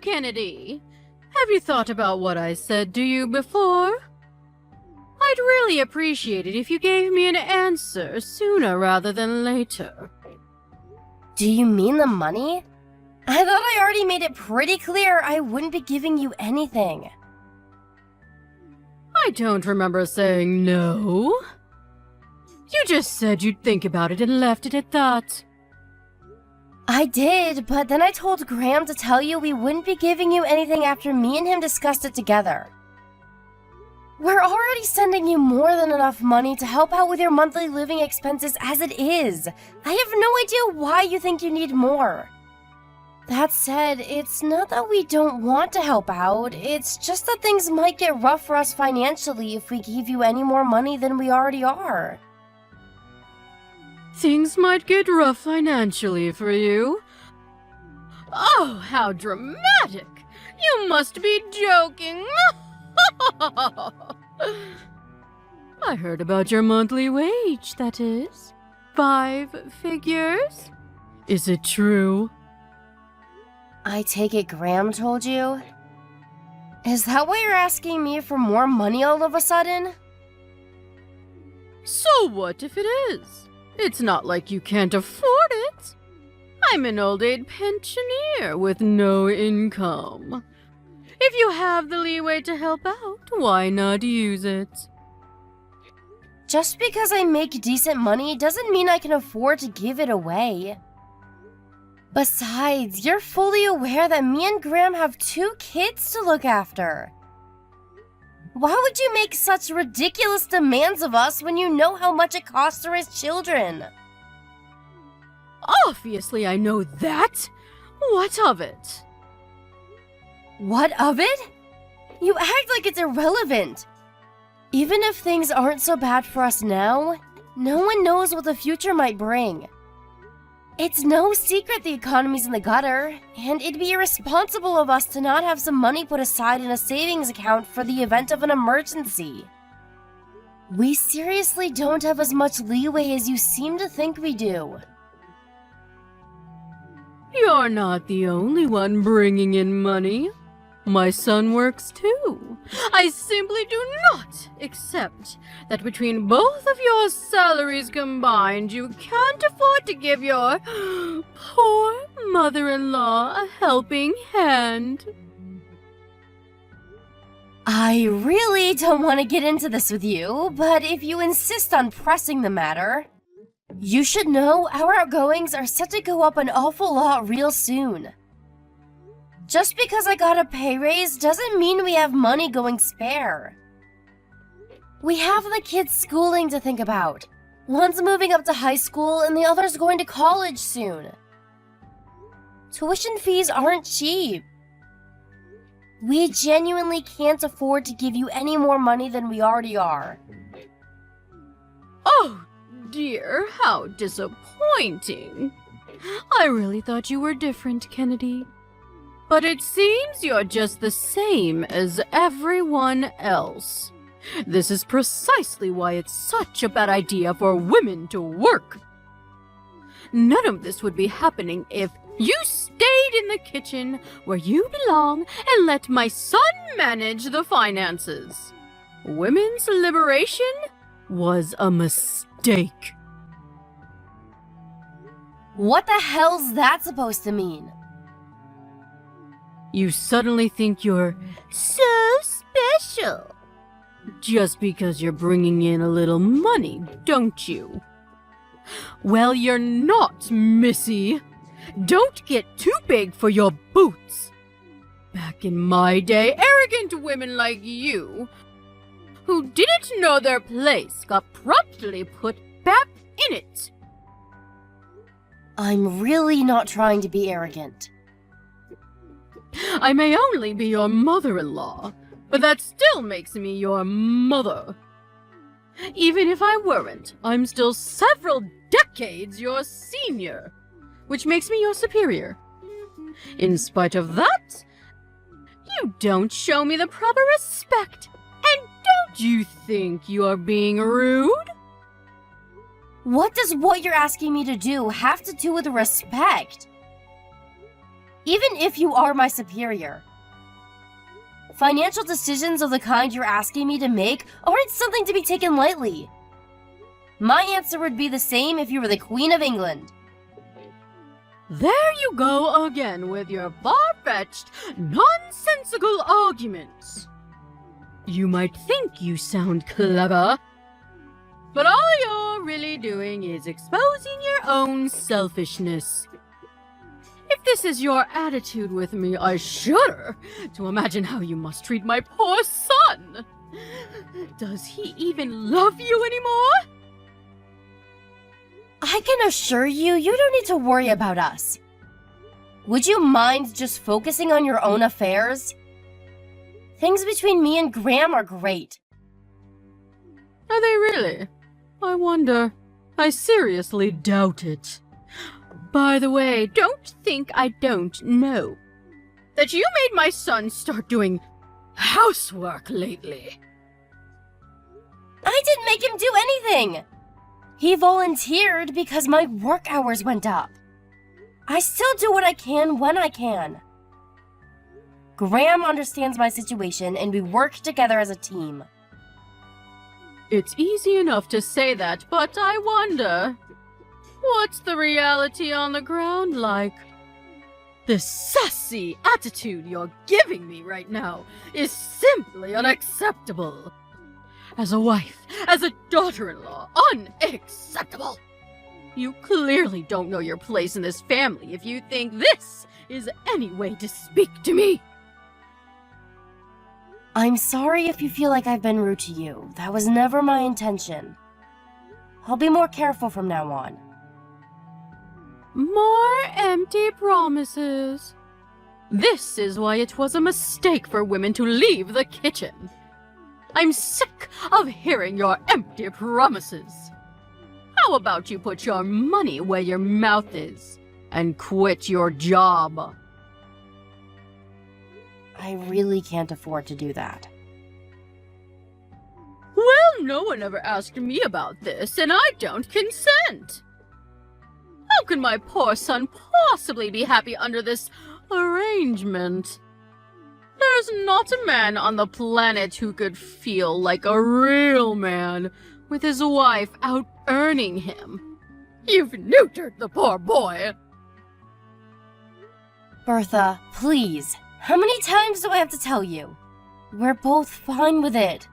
Kennedy. Have you thought about what I said to you before? I'd really appreciate it if you gave me an answer sooner rather than later. Do you mean the money? I thought I already made it pretty clear I wouldn't be giving you anything. I don't remember saying no. You just said you'd think about it and left it at that. I did, but then I told Graham to tell you we wouldn't be giving you anything after me and him discussed it together. We're already sending you more than enough money to help out with your monthly living expenses as it is. I have no idea why you think you need more. That said, it's not that we don't want to help out, it's just that things might get rough for us financially if we gave you any more money than we already are. Things might get rough financially for you. Oh, how dramatic! You must be joking! I heard about your monthly wage, that is. 5 figures? Is it true? I take it Graham told you? Is that why you're asking me for more money all of a sudden? So what if it is? It's not like you can't afford it. I'm an old age pensioner with no income. If you have the leeway to help out, why not use it? Just because I make decent money doesn't mean I can afford to give it away. Besides, you're fully aware that me and Graham have 2 kids to look after. Why would you make such ridiculous demands of us when you know how much it costs to raise children? Obviously, I know that. What of it? What of it? You act like it's irrelevant. Even if things aren't so bad for us now, no one knows what the future might bring. It's no secret the economy's in the gutter, and it'd be irresponsible of us to not have some money put aside in a savings account for the event of an emergency. We seriously don't have as much leeway as you seem to think we do. You're not the only one bringing in money. My son works too. I simply do not accept that between both of your salaries combined, you can't afford to give your poor mother-in-law a helping hand. I really don't want to get into this with you, but if you insist on pressing the matter, you should know our outgoings are set to go up an awful lot real soon. Just because I got a pay raise doesn't mean we have money going spare. We have the kids' schooling to think about. One's moving up to high school and the other's going to college soon. Tuition fees aren't cheap. We genuinely can't afford to give you any more money than we already are. Oh dear, how disappointing. I really thought you were different, Kennedy. But it seems you're just the same as everyone else. This is precisely why it's such a bad idea for women to work. None of this would be happening if you stayed in the kitchen where you belong and let my son manage the finances. Women's liberation was a mistake. What the hell's that supposed to mean? You suddenly think you're so special. Just because you're bringing in a little money, don't you? Well, you're not, Missy. Don't get too big for your boots. Back in my day, arrogant women like you, who didn't know their place, got promptly put back in it. I'm really not trying to be arrogant. I may only be your mother-in-law, but that still makes me your mother. Even if I weren't, I'm still several decades your senior, which makes me your superior. In spite of that, you don't show me the proper respect, and don't you think you are being rude? What does what you're asking me to do have to do with respect? even if you are my superior. Financial decisions of the kind you're asking me to make aren't something to be taken lightly. My answer would be the same if you were the Queen of England. There you go again with your far-fetched, nonsensical arguments. You might think you sound clever, but all you're really doing is exposing your own selfishness. If this is your attitude with me, I shudder to imagine how you must treat my poor son. Does he even love you anymore? I can assure you, you don't need to worry about us. Would you mind just focusing on your own affairs? Things between me and Graham are great. Are they really? I wonder. I seriously doubt it. By the way, don't think I don't know that you made my son start doing housework lately. I didn't make him do anything! He volunteered because my work hours went up. I still do what I can when I can. Graham understands my situation and we work together as a team. It's easy enough to say that, but I wonder, what's the reality on the ground like? This sassy attitude you're giving me right now is simply unacceptable. As a wife, as a daughter-in-law, unacceptable. You clearly don't know your place in this family if you think this is any way to speak to me. I'm sorry if you feel like I've been rude to you. That was never my intention. I'll be more careful from now on. More empty promises. This is why it was a mistake for women to leave the kitchen. I'm sick of hearing your empty promises. How about you put your money where your mouth is and quit your job? I really can't afford to do that. Well, no one ever asked me about this, and I don't consent. How can my poor son possibly be happy under this arrangement? There's not a man on the planet who could feel like a real man with his wife out earning him. You've neutered the poor boy. Bertha, please. How many times do I have to tell you? We're both fine with it.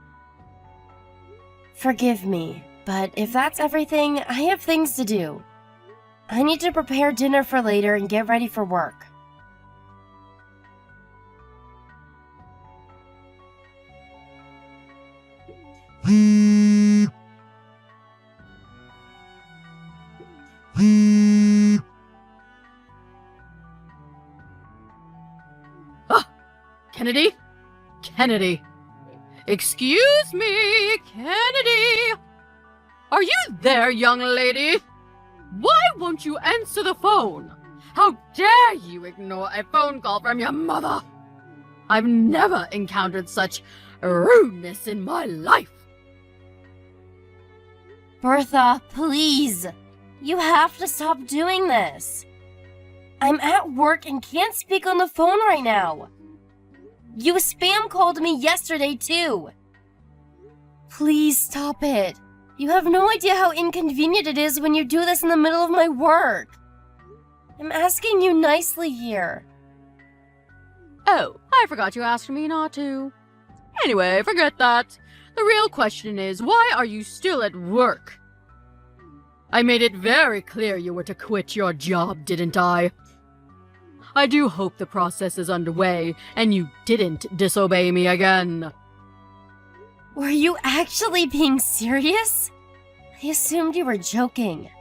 Forgive me, but if that's everything, I have things to do. I need to prepare dinner for later and get ready for work. Kennedy? Kennedy. Excuse me, Kennedy. Are you there, young lady? Why won't you answer the phone? How dare you ignore a phone call from your mother? I've never encountered such rudeness in my life. Bertha, please. You have to stop doing this. I'm at work and can't speak on the phone right now. You spam called me yesterday, too. Please stop it. You have no idea how inconvenient it is when you do this in the middle of my work. I'm asking you nicely here. Oh, I forgot you asked me not to. Anyway, forget that. The real question is, why are you still at work? I made it very clear you were to quit your job, didn't I? I do hope the process is underway, and you didn't disobey me again. Were you actually being serious? I assumed you were joking.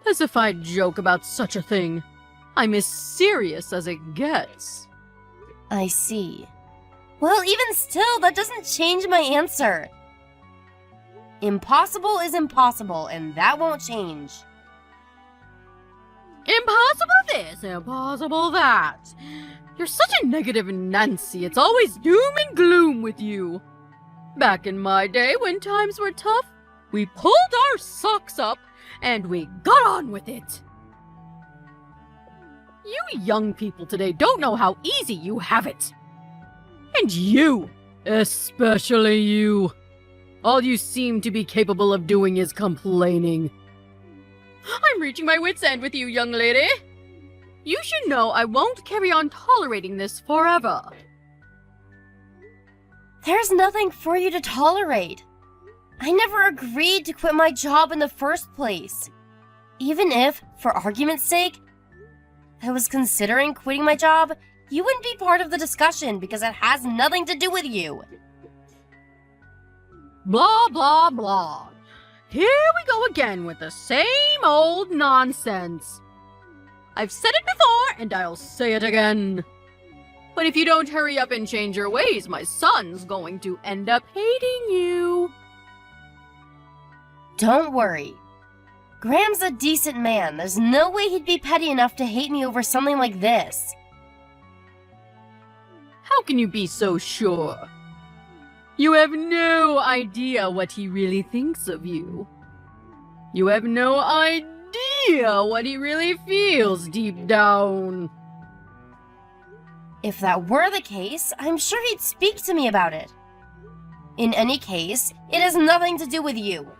As if I'd joke about such a thing. I'm as serious as it gets. I see. Well, even still, that doesn't change my answer. Impossible is impossible, and that won't change. Impossible this, impossible that. You're such a negative Nancy. It's always doom and gloom with you. Back in my day, when times were tough, we pulled our socks up and we got on with it. You young people today don't know how easy you have it. And you, especially you. All you seem to be capable of doing is complaining. I'm reaching my wit's end with you, young lady. You should know I won't carry on tolerating this forever. There's nothing for you to tolerate. I never agreed to quit my job in the first place. Even if, for argument's sake, I was considering quitting my job, you wouldn't be part of the discussion because it has nothing to do with you. Blah, blah, blah. Here we go again with the same old nonsense. I've said it before, and I'll say it again. But if you don't hurry up and change your ways, my son's going to end up hating you. Don't worry. Graham's a decent man. There's no way he'd be petty enough to hate me over something like this. How can you be so sure? You have no idea what he really thinks of you. You have no idea what he really feels deep down. If that were the case, I'm sure he'd speak to me about it. In any case, it has nothing to do with you.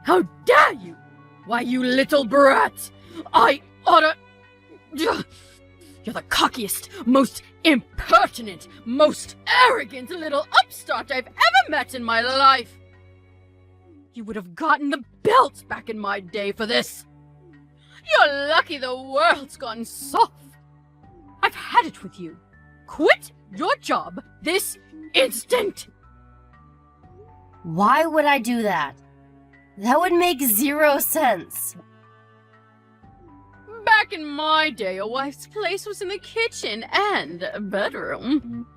How dare you! Why, you little brat! I oughta... You're the cockiest, most impertinent, most arrogant little upstart I've ever met in my life! You would have gotten the belt back in my day for this! You're lucky the world's gone soft! I've had it with you! Quit your job this instant! Why would I do that? That would make 0 sense. Back in my day, a wife's place was in the kitchen and bedroom.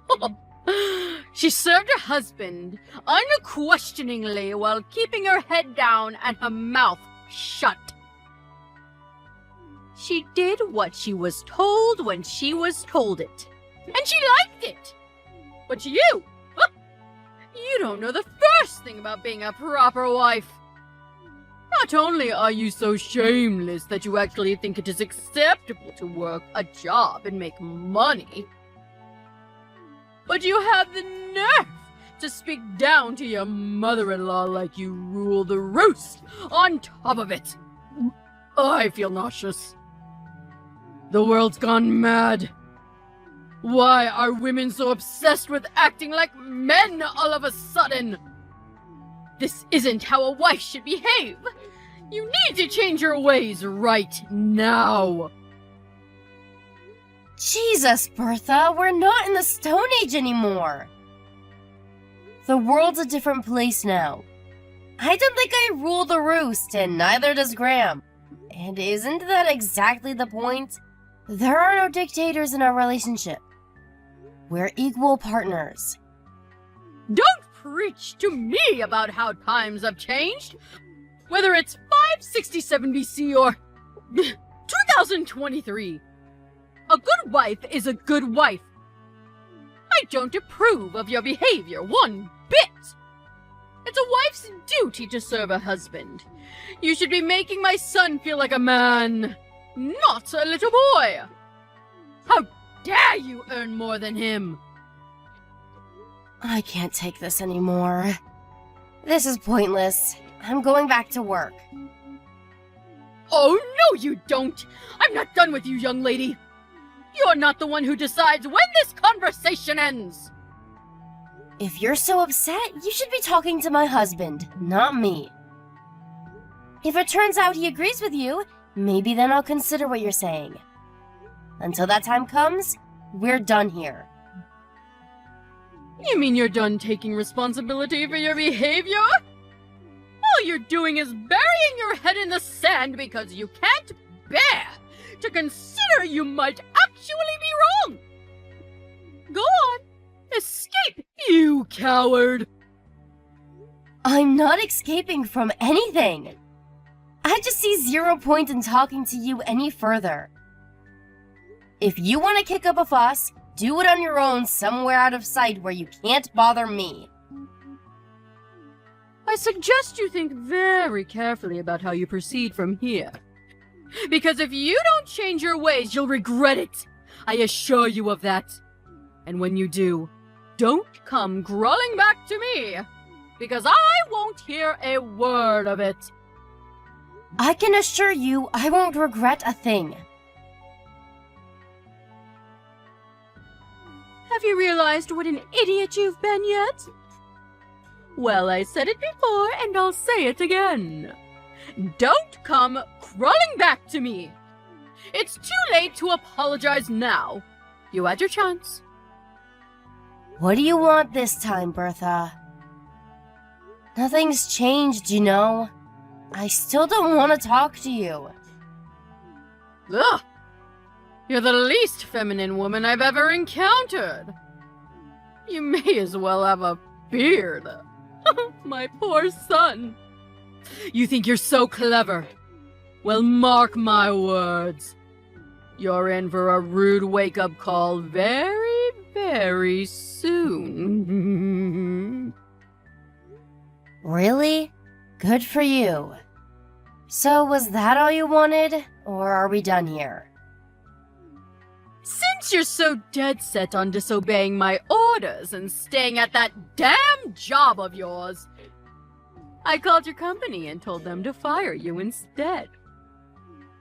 She served her husband unquestioningly while keeping her head down and her mouth shut. She did what she was told when she was told it. And she liked it. But you don't know the first thing about being a proper wife. Not only are you so shameless that you actually think it is acceptable to work a job and make money, but you have the nerve to speak down to your mother-in-law like you rule the roost on top of it. I feel nauseous. The world's gone mad. Why are women so obsessed with acting like men all of a sudden? This isn't how a wife should behave. You need to change your ways right now. Jesus, Bertha, we're not in the Stone Age anymore. The world's a different place now. I don't think I rule the roost, and neither does Graham. And isn't that exactly the point? There are no dictators in our relationship. We're equal partners. Don't preach to me about how times have changed. Whether it's 567 BC or 2023. A good wife is a good wife. I don't approve of your behavior one bit. It's a wife's duty to serve a husband. You should be making my son feel like a man, not a little boy. How dare you earn more than him? I can't take this anymore. This is pointless. I'm going back to work. Oh, no you don't! I'm not done with you, young lady. You're not the one who decides when this conversation ends. If you're so upset, you should be talking to my husband, not me. If it turns out he agrees with you, maybe then I'll consider what you're saying. Until that time comes, we're done here. You mean you're done taking responsibility for your behavior? All you're doing is burying your head in the sand because you can't bear to consider you might actually be wrong. Go on, escape, you coward. I'm not escaping from anything. I just see 0 point in talking to you any further. If you want to kick up a fuss, do it on your own somewhere out of sight where you can't bother me. I suggest you think very carefully about how you proceed from here. Because if you don't change your ways, you'll regret it. I assure you of that. And when you do, don't come crawling back to me, because I won't hear a word of it. I can assure you I won't regret a thing. Have you realized what an idiot you've been yet? Well, I said it before, and I'll say it again. Don't come crawling back to me. It's too late to apologize now. You had your chance. What do you want this time, Bertha? Nothing's changed, you know. I still don't want to talk to you. Ugh! You're the least feminine woman I've ever encountered. You may as well have a beard. My poor son. You think you're so clever? Well, mark my words. You're in for a rude wake-up call very, very soon. Really? Good for you. So was that all you wanted, or are we done here? Since you're so dead set on disobeying my orders and staying at that damn job of yours, I called your company and told them to fire you instead.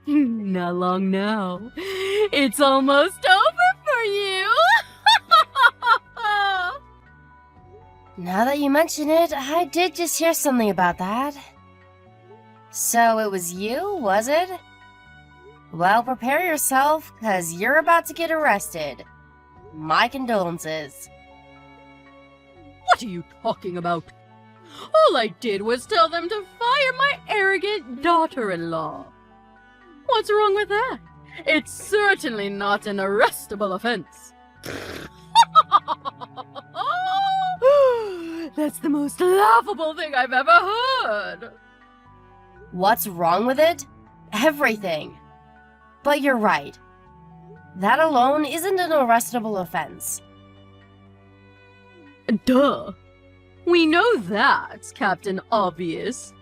Not long now. It's almost over for you. Now that you mention it, I did just hear something about that. So it was you, was it? Well, prepare yourself, 'cause you're about to get arrested. My condolences. What are you talking about? All I did was tell them to fire my arrogant daughter-in-law. What's wrong with that? It's certainly not an arrestable offense. That's the most laughable thing I've ever heard. What's wrong with it? Everything. But you're right. That alone isn't an arrestable offense. Duh. We know that, Captain Obvious.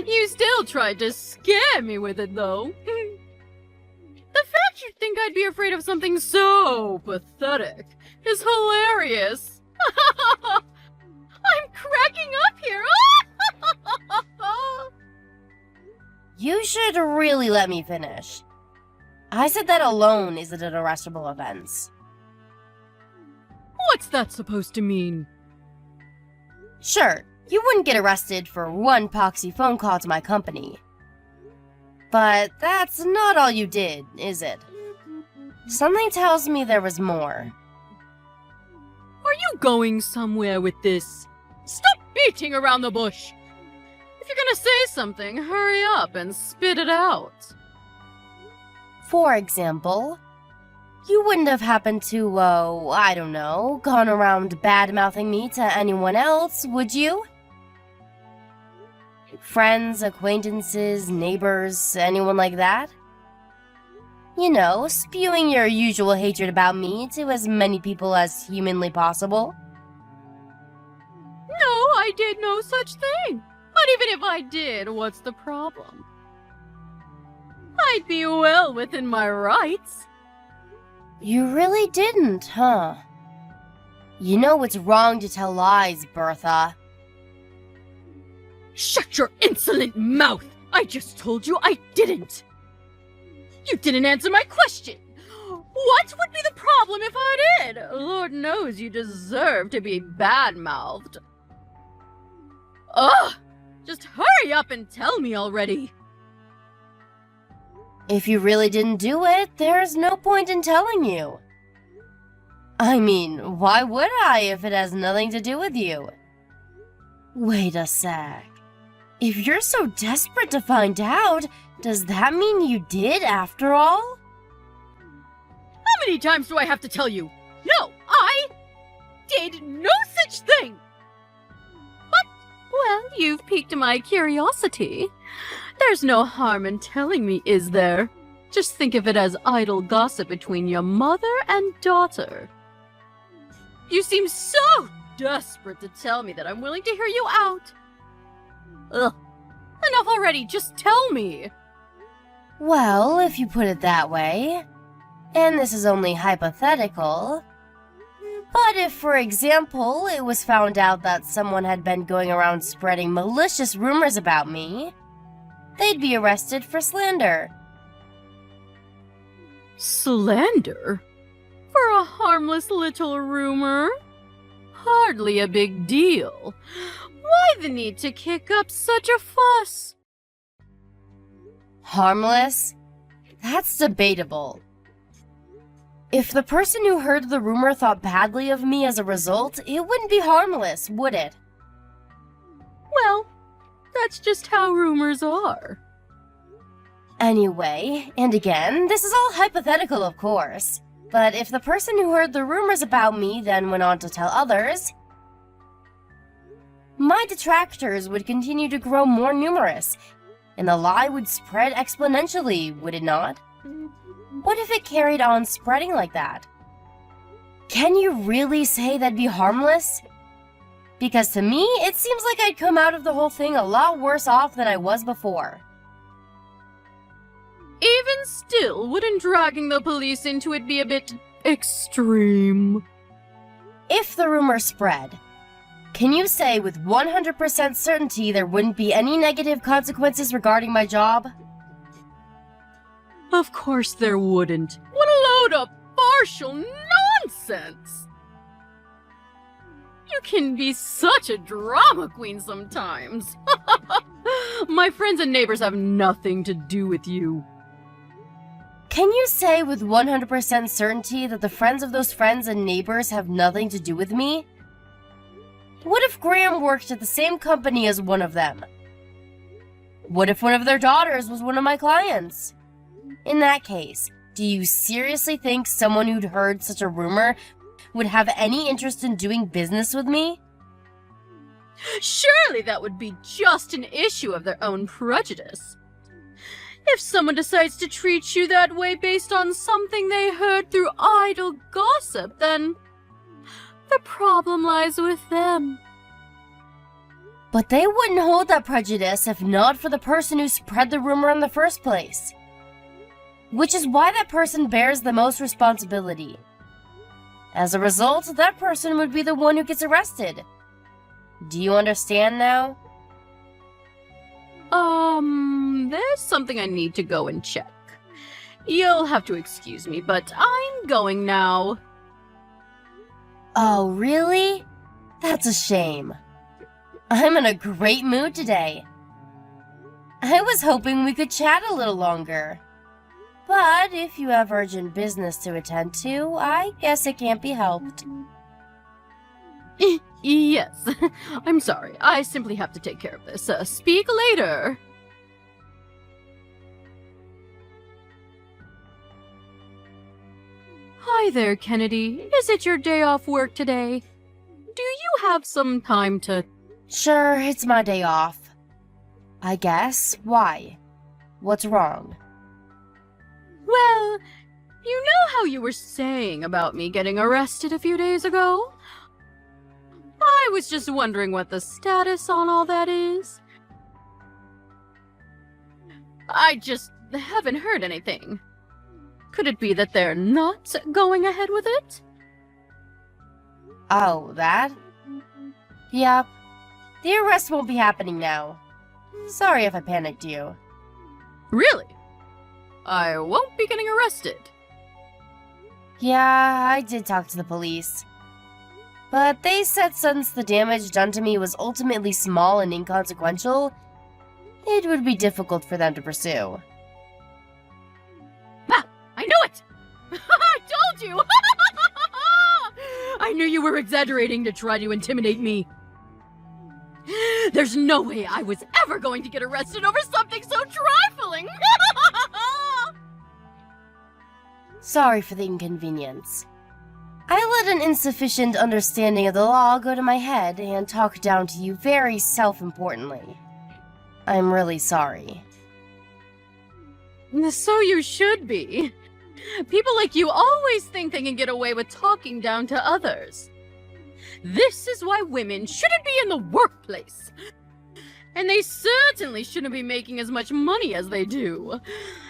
You still tried to scare me with it, though. The fact you think I'd be afraid of something so pathetic is hilarious. I'm cracking up here. You should really let me finish. I said that alone isn't an arrestable offense. What's that supposed to mean? Sure, you wouldn't get arrested for one poxy phone call to my company. But that's not all you did, is it? Something tells me there was more. Are you going somewhere with this? Stop beating around the bush. If you're gonna say something, hurry up and spit it out. For example, you wouldn't have happened to, I don't know, gone around bad-mouthing me to anyone else, would you? Friends, acquaintances, neighbors, anyone like that? You know, spewing your usual hatred about me to as many people as humanly possible. No, I did no such thing. But even if I did, what's the problem? I'd be well within my rights. You really didn't, huh? You know it's wrong to tell lies, Bertha. Shut your insolent mouth! I just told you I didn't! You didn't answer my question! What would be the problem if I did? Lord knows you deserve to be bad-mouthed. Ugh! Just hurry up and tell me already! If you really didn't do it, there's no point in telling you. I mean, why would I if it has nothing to do with you? Wait a sec. If you're so desperate to find out, does that mean you did after all? How many times do I have to tell you? No, I did no such thing! But, well, you've piqued my curiosity. There's no harm in telling me, is there? Just think of it as idle gossip between your mother and daughter. You seem so desperate to tell me that I'm willing to hear you out. Ugh. Enough already, just tell me. Well, if you put it that way, and this is only hypothetical, but if, for example, it was found out that someone had been going around spreading malicious rumors about me, they'd be arrested for slander. Slander? For a harmless little rumor? Hardly a big deal. Why the need to kick up such a fuss? Harmless? That's debatable. If the person who heard the rumor thought badly of me as a result, it wouldn't be harmless, would it? Well, that's just how rumors are. Anyway, and again, this is all hypothetical, of course, but if the person who heard the rumors about me then went on to tell others, my detractors would continue to grow more numerous, and the lie would spread exponentially, would it not? What if it carried on spreading like that? Can you really say that'd be harmless? Because to me, it seems like I'd come out of the whole thing a lot worse off than I was before. Even still, wouldn't dragging the police into it be a bit extreme? If the rumor spread, can you say with 100% certainty there wouldn't be any negative consequences regarding my job? Of course there wouldn't. What a load of partial nonsense! You can be such a drama queen sometimes. My friends and neighbors have nothing to do with you. Can you say with 100% certainty that the friends of those friends and neighbors have nothing to do with me? What if Graham worked at the same company as one of them? What if one of their daughters was one of my clients? In that case, do you seriously think someone who'd heard such a rumor would have any interest in doing business with me? Surely that would be just an issue of their own prejudice. If someone decides to treat you that way based on something they heard through idle gossip, then the problem lies with them. But they wouldn't hold that prejudice if not for the person who spread the rumor in the first place. Which is why that person bears the most responsibility. As a result, that person would be the one who gets arrested. Do you understand now? There's something I need to go and check. You'll have to excuse me, but I'm going now. Oh, really? That's a shame. I'm in a great mood today. I was hoping we could chat a little longer. But if you have urgent business to attend to, I guess it can't be helped. Yes, I'm sorry. I simply have to take care of this. Speak later. Hi there, Kennedy. Is it your day off work today? Do you have some time to... Sure, it's my day off. I guess. Why? What's wrong? Well, you know how you were saying about me getting arrested a few days ago? I was just wondering what the status on all that is. I just haven't heard anything. Could it be that they're not going ahead with it? Oh, that? Yep. The arrest won't be happening now. Sorry if I panicked you. Really? I won't be getting arrested. Yeah, I did talk to the police. But they said since the damage done to me was ultimately small and inconsequential, it would be difficult for them to pursue. Ah, I knew it! I told you! I knew you were exaggerating to try to intimidate me. There's no way I was ever going to get arrested over something so trifling! Sorry for the inconvenience. I let an insufficient understanding of the law go to my head and talk down to you very self-importantly. I'm really sorry. So you should be. People like you always think they can get away with talking down to others. This is why women shouldn't be in the workplace. And they certainly shouldn't be making as much money as they do.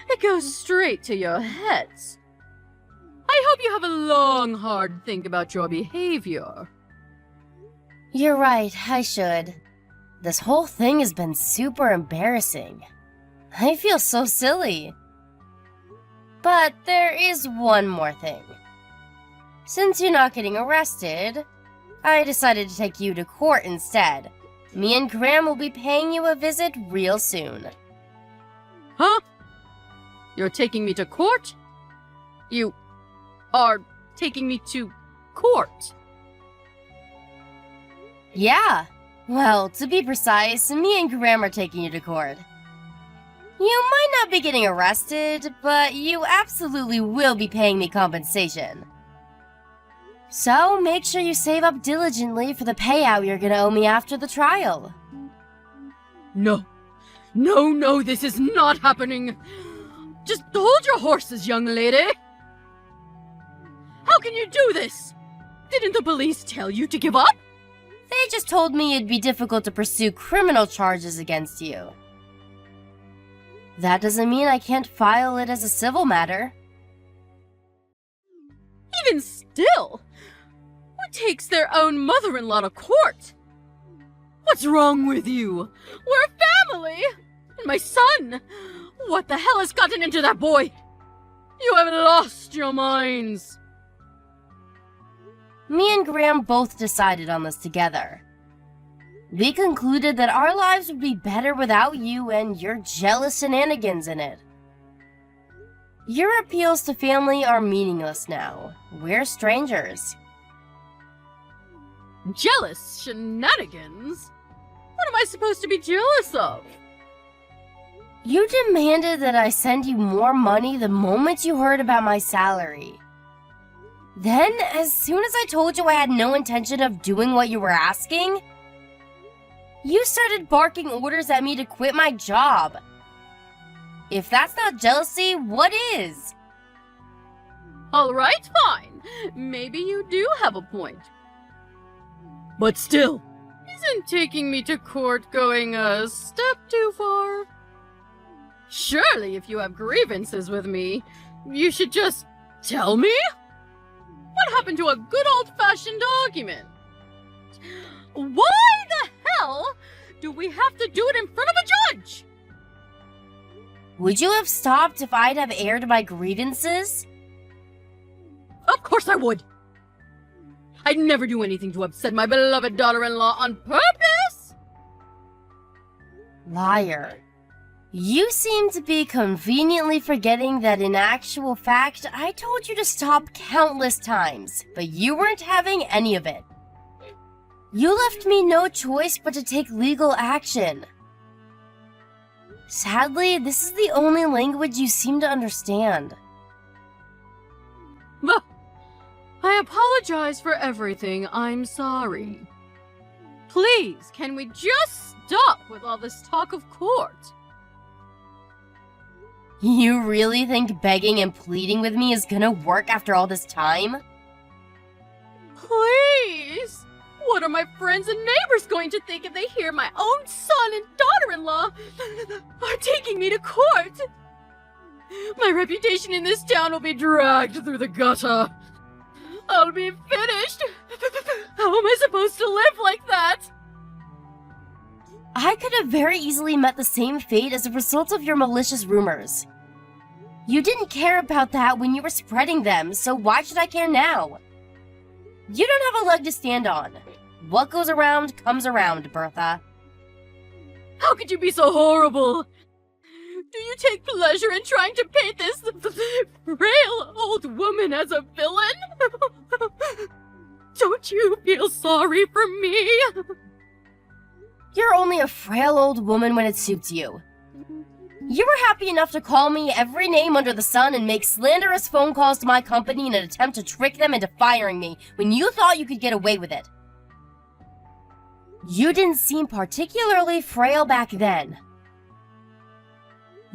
It goes straight to your heads. I hope you have a long, hard think about your behavior. You're right, I should. This whole thing has been super embarrassing. I feel so silly. But there is one more thing. Since you're not getting arrested, I decided to take you to court instead. Me and Graham will be paying you a visit real soon. Huh? You're taking me to court? You are taking me to court? Yeah. Well, to be precise, me and Graham are taking you to court. You might not be getting arrested, but you absolutely will be paying me compensation. So, make sure you save up diligently for the payout you're gonna owe me after the trial. No. No, this is not happening. Just hold your horses, young lady. How can you do this? Didn't the police tell you to give up? They just told me it'd be difficult to pursue criminal charges against you. That doesn't mean I can't file it as a civil matter. Even still, who takes their own mother-in-law to court? What's wrong with you? We're a family! And my son! What the hell has gotten into that boy? You have lost your minds! Me and Graham both decided on this together. We concluded that our lives would be better without you and your jealous shenanigans in it. Your appeals to family are meaningless now. We're strangers. Jealous shenanigans? What am I supposed to be jealous of? You demanded that I send you more money the moment you heard about my salary. Then, as soon as I told you I had no intention of doing what you were asking, you started barking orders at me to quit my job. If that's not jealousy, what is? Alright, fine. Maybe you do have a point. But still, isn't taking me to court going a step too far? Surely if you have grievances with me, you should just tell me? What happened to a good old-fashioned argument? Why the hell do we have to do it in front of a judge? Would you have stopped if I'd have aired my grievances? Of course I would. I'd never do anything to upset my beloved daughter-in-law on purpose. Liar. You seem to be conveniently forgetting that in actual fact, I told you to stop countless times, but you weren't having any of it. You left me no choice but to take legal action. Sadly, this is the only language you seem to understand. But I apologize for everything. I'm sorry. Please, can we just stop with all this talk of court? You really think begging and pleading with me is gonna work after all this time? Please! What are my friends and neighbors going to think if they hear my own son and daughter-in-law are taking me to court? My reputation in this town will be dragged through the gutter. I'll be finished. How am I supposed to live like that? I could have very easily met the same fate as a result of your malicious rumors. You didn't care about that when you were spreading them, so why should I care now? You don't have a leg to stand on. What goes around comes around, Bertha. How could you be so horrible? Do you take pleasure in trying to paint this frail old woman as a villain? Don't you feel sorry for me? You're only a frail old woman when it suits you. You were happy enough to call me every name under the sun and make slanderous phone calls to my company in an attempt to trick them into firing me when you thought you could get away with it. You didn't seem particularly frail back then.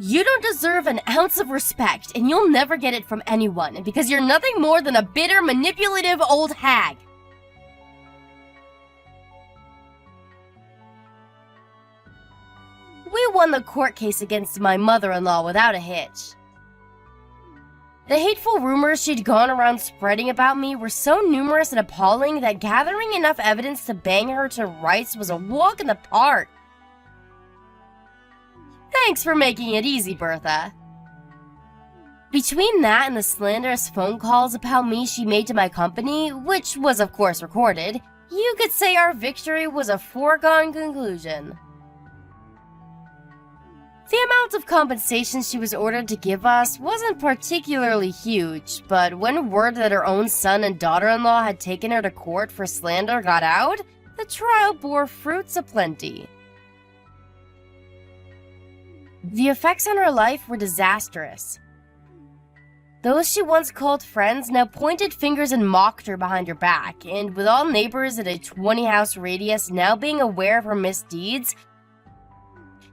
You don't deserve an ounce of respect, and you'll never get it from anyone because you're nothing more than a bitter, manipulative old hag. we won the court case against my mother-in-law without a hitch. The hateful rumors she'd gone around spreading about me were so numerous and appalling that gathering enough evidence to bang her to rights was a walk in the park. Thanks for making it easy, Bertha. Between that and the slanderous phone calls about me she made to my company, which was of course recorded, you could say our victory was a foregone conclusion. The amount of compensation she was ordered to give us wasn't particularly huge, but when word that her own son and daughter-in-law had taken her to court for slander got out, the trial bore fruits aplenty. The effects on her life were disastrous. Those she once called friends now pointed fingers and mocked her behind her back, and with all neighbors at a 20-house radius now being aware of her misdeeds,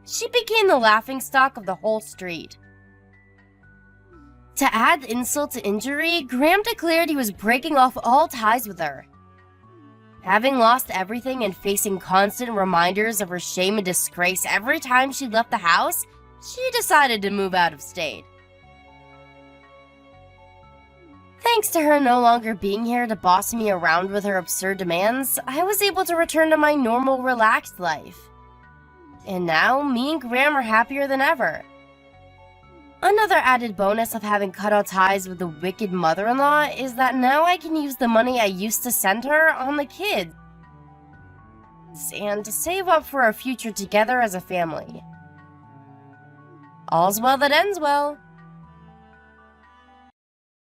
she became the laughingstock of the whole street. To add insult to injury, Graham declared he was breaking off all ties with her. Having lost everything and facing constant reminders of her shame and disgrace every time she left the house, she decided to move out of state. Thanks to her no longer being here to boss me around with her absurd demands, I was able to return to my normal, relaxed life. And now, me and Graham are happier than ever. Another added bonus of having cut all ties with the wicked mother-in-law is that now I can use the money I used to send her on the kids and to save up for our future together as a family. All's well that ends well.